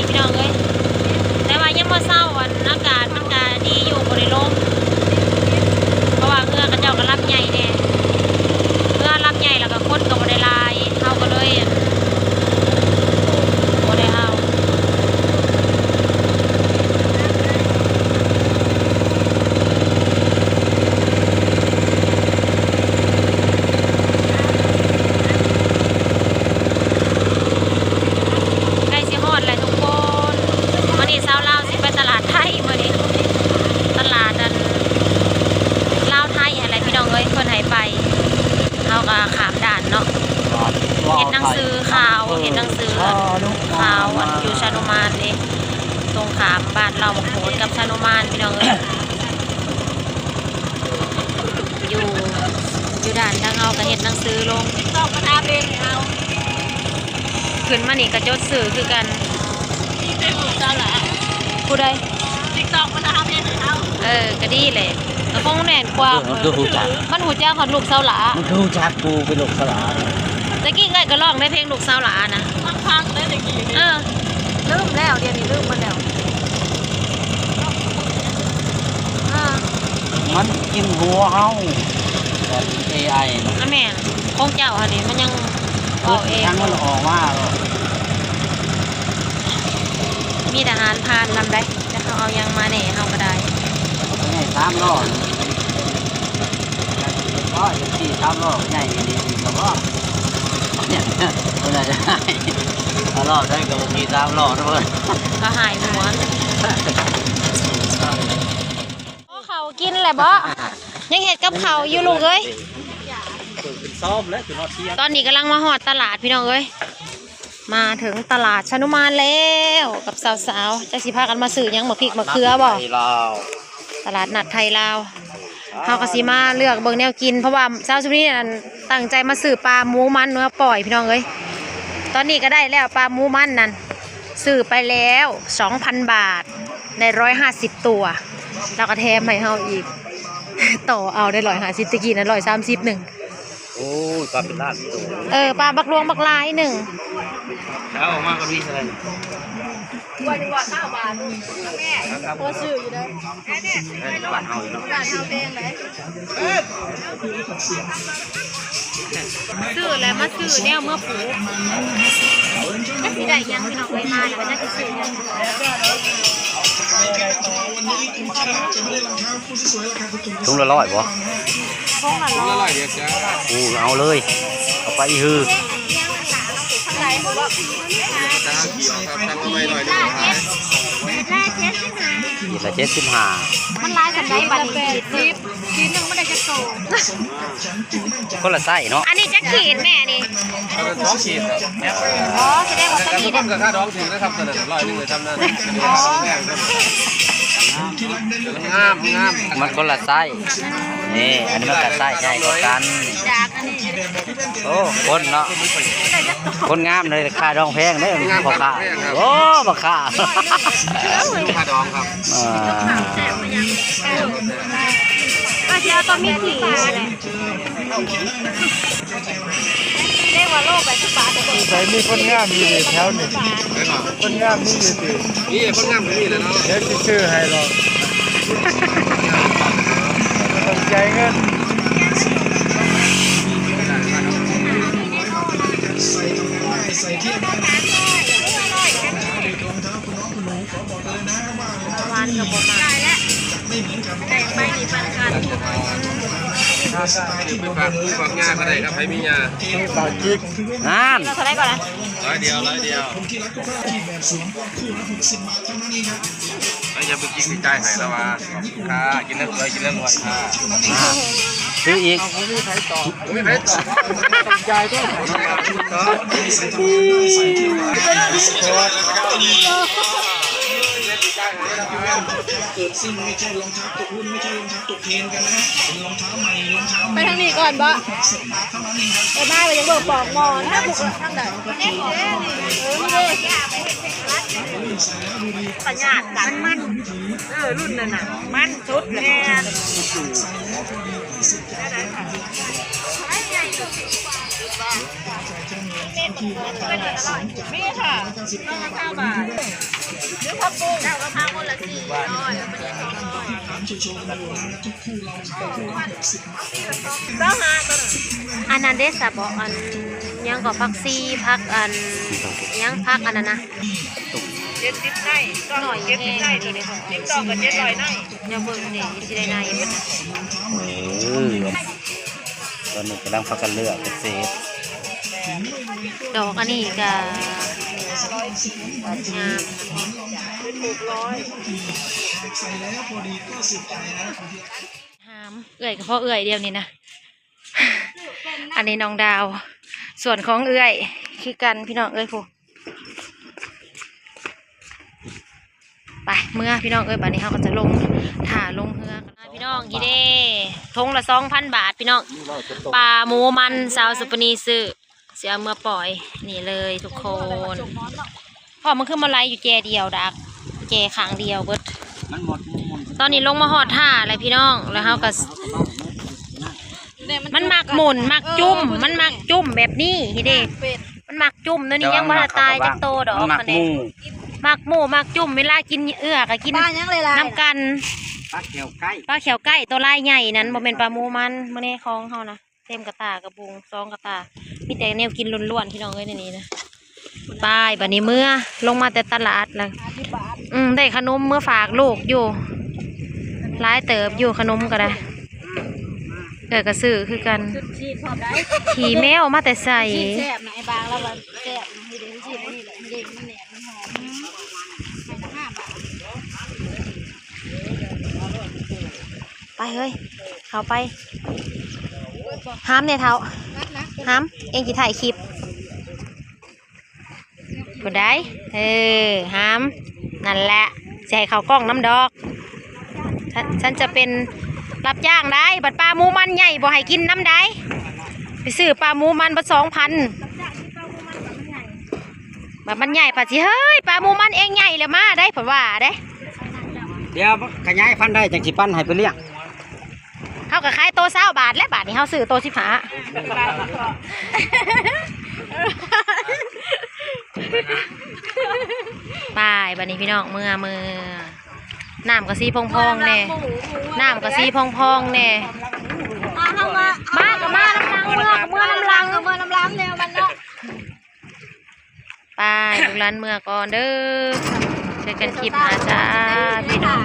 พี่น้องเอ้ยแต่ว่ายังบ่เศร้าวันอากาศมันก็ดีอยู่บ่ได้ลมเพราะว่าเรือกระเจ้าก็ลำใหญ่แน่เรือลำใหญ่แล้วก็คนก็บ่ได้ลายเฮาก็เลยบ่ได้เอาเห็นหนังสือข่าวข่าวอยู่ชานุมานนี่ตรงขามบ้านเราบกโขนกับชานุมานพี่น้องเอ้ยอยู่ด่านทางเอาก็เห็นหนังสือลงต้องมาทำเองเอาขึ้นมานี่กระจดสื่อคือกันนี่เป็นหูเจ้าหละผู้ใดติ๊กต๊อกมาทำเองเอาก็ดีเลยกระพงแน่นกว่ามันหูจักของลูกเสาหลามันหูจักกูเป็นลูกเสาหลาตะกี้ไงก็ร้องในเพลงลูกสาวหลานะพังได้ตะกี้ลืมแล้วเดี๋ยวนี้ลืมมันแล้วมันกินหัวเฮาแบบ AI นะแม่คงเจ้าอันนี้มันยังออกเองทั้งมันออกมามีทหารพานนำได้จะเขาเอายังมาแหน่เฮาก็ได้ไม่3 รอบก็อย่างที่3 รอบใหญ่ดีก็ว่าเนี่ยคนไหนได้รอบได้กับมี3 รอบนะเพื่อนก็หายหัวเขากินแหละบ่ยังเห็ดกับเขาอยู่ลูกเอ้ยตอนนี้กำลังมาหอดตลาดพี่น้องเอ้ยมาถึงตลาดชนุมานแล้วกับสาวๆจะสิพากันมาซื้อยังมะพริกมะเขือบ่ตลาดนัดไทยลาวเขาก็สิมาเลือกเบิ่งแนวกินเพราะว่าเช้าชุดนี้ตั้งใจมาซื้อปลาหมูมันเนื้อปล่อยพี่น้องเอ้ยตอนนี้ก็ได้แล้วปลาหมูมันนั่นซื้อไปแล้ว 2,000 บาทได้150 ตัวแล้วก็แถมให้เฮาอีกต่อเอาได้150ตะกี้นั้น130หนึ่งโอ้ยปลาเป็นล้านตัวปลาบักรวงบักลายหนึ่งเอาออกมาก็มีอะไรวันว่า9 บาทแม่พอซื้ออยู่ได้บาทเอาอยู่เนาะบาทเอาเองไหมซื้อแล้วมาซื้อแนวเมื่อปูจะสิได้ยังพี่น้องไปมาแล้วจะซื้อยังถุงละ100บ่ถุงละ100เดียวจ้าเอาเลยเอาไปฮือ75มันลายกันได้บัตร80ขีดนึงไม่ได้จะโตคนละไส้เนาะอันนี้จะขีดแม่นี่2 ขีดอ๋อแสดงว่าขีดก็ค่าดองถึงนะครับตอนนั้น100 นึงเลยทำนั่นงามมันคนละไส้นี่อันนี้มันกับไส้ใหญ่กว่ากันโอ้คนเนาะคนงามเลยค่าดองแพงได้พ่อค้าโอ้พ่อค้าค่าดองครับก็เชียวตัวมีขีดเรียกว่าโลก80 บาทใส่มีคนงามมีแถวนี่คนงามมีอยู่สินี่คนงามมีเลยเนาะเดี๋ยวจะชื่อให้เราต้องใจเงินวานกับผมมาได้แล้วแต่ไม่มีปัญหาไปฝากผู้ฝากงานก็ได้ครับใครมีงานฝากกิ๊กเราเท่าไรก่อนนะ100 เดียวอย่าไปกินใจหายแล้วว่าค่ะกินเรื่องรวยค่ะซื้ออีกไม่ไปต่อใจด้วยเกิดซิ่งไม่ใช่รองเท้าตกรุ่นไม่ใช่รองเท้าตกเทรนกันนะฮะเป็นรองเท้าใหม่รองเท้าไปทางนี้ก่อนบ่ไปบ้านไปยังเบิกปอกงอนนะบุกทางไหนนี่ปัญญากันมันรุ่นนั่นน่ะมันชุดเลย มีค่ะข้าวบาทหรือผักบุ้งข้าวกะเพราคนละ400แล้วประเดี๋ยว200 ถามโชว์ๆกันดูนะทุกคู่เราขายคู่ละ60 บาท ต้องหาตัว อันนั้นเด้สะบอกอันยังก็พักซีพักอันยังพักอันนั้นนะ 70ไร่ก็หน่อย70ไร่นี่เลยค่ะ12กับ700ไร่ อย่าเบิ่งนี่สิได้นายมันนะ ตอนนี้กำลังพักกันเลือกเป็นเซฟ ดอกอันนี้ก็งาม ใส่แล้วพอดีก็สุดใจนะ หามเอื่อยก็เพราะเอื่อยเดียวนี่นะ อันนี้น้องดาว ส่วนของเอื่อยคือกันพี่น้องเอ้ยผู้ไปเมื่อพี่น้องเอ้ยบัดนี้เขาก็จะลงถ่าลงเรือกันนะพี่น้องฮีเด้ทงละ2,000 บาทพี่น้องปลาหมูมันสาวสุปนีซื้อเสียเมื่อปล่อยนี่เลยทุกคนพ่อมันขึ้นมาไล่อยู่แจเดียวดักแจขางเดียวเบิด มันหมด ตอนนี้ลงมาหอดท่าอะไรพี่น้องแล้วเขาก็มันมักหมุนมักจุ่มมันมักจุ่มแบบนี้ฮีเด้มันมักจุ่มเดี๋ยวนี้ยังไม่ตายจากโตดอก หมัก มัน ห เด้ มู มักหมูมักจุ่มเวลากินก็กิน บ้านยังเลยล่ะ น้ำกัน ปลาเขียวไก่ ปลาเขียวไก่ตัวลายใหญ่นั้นบ่เป็นปลาหมูมันมื้อนี้ของเฮานะเต็มกระตากระบุง2กระตามีแต่แนวกินล้วนๆพี่น้องเอ้ยในนี้นะไปบัดนี้เมื่อลงมาแต่ตลาดแล้วได้ขนมเมื่อฝากลูกอยู่หลายเติบอยู่ขนมก็ได้ก็ซื้อคือกัน ชีดพร้อมได้ ขี่แมวมาแต่ใส่ แซ่บนะไอ้บางแล้วมันแซ่บนี่เด้ชีดนี่แหละนี่เด้มันแหนมมันหอมไปละ5 บาท ไปเฮ้ยเขาไปห้ามเนี่ยเท้าห้ามเองจะถ่ายคลิปคนได้ห้ามนั่นแหละจะให้เขากล้องน้ำดอกฉันจะเป็นรับจ้างได้บัดปลาหมูมันใหญ่บ่ให้กินน้ำได้ไปซื้อปลาหมูมันบัด2,000บัดมันใหญ่ป่ะสิเฮ้ยปลาหมูมันเองใหญ่เลยมาได้ผลว่าได้ เดี๋ยวขยายพันธุ์ได้จังสิปั้นให้ไปเลี้ยง เขาก็ขายโต20 บาทและบาทนี้เขาซื้อโต15ไปบัดนี้พี่น้องเมื่อน้ำกะซีพองๆแน่น้ำกะซีพองๆแน่ มาเข้ามา กับมาเมื่อน้ำลัง เมื่อน้ำล้างแนวมันเนาะ ไปลูกหลานเมื่อก่อนเด้อช่วยกันคลิปหาจ้าพี่น้อง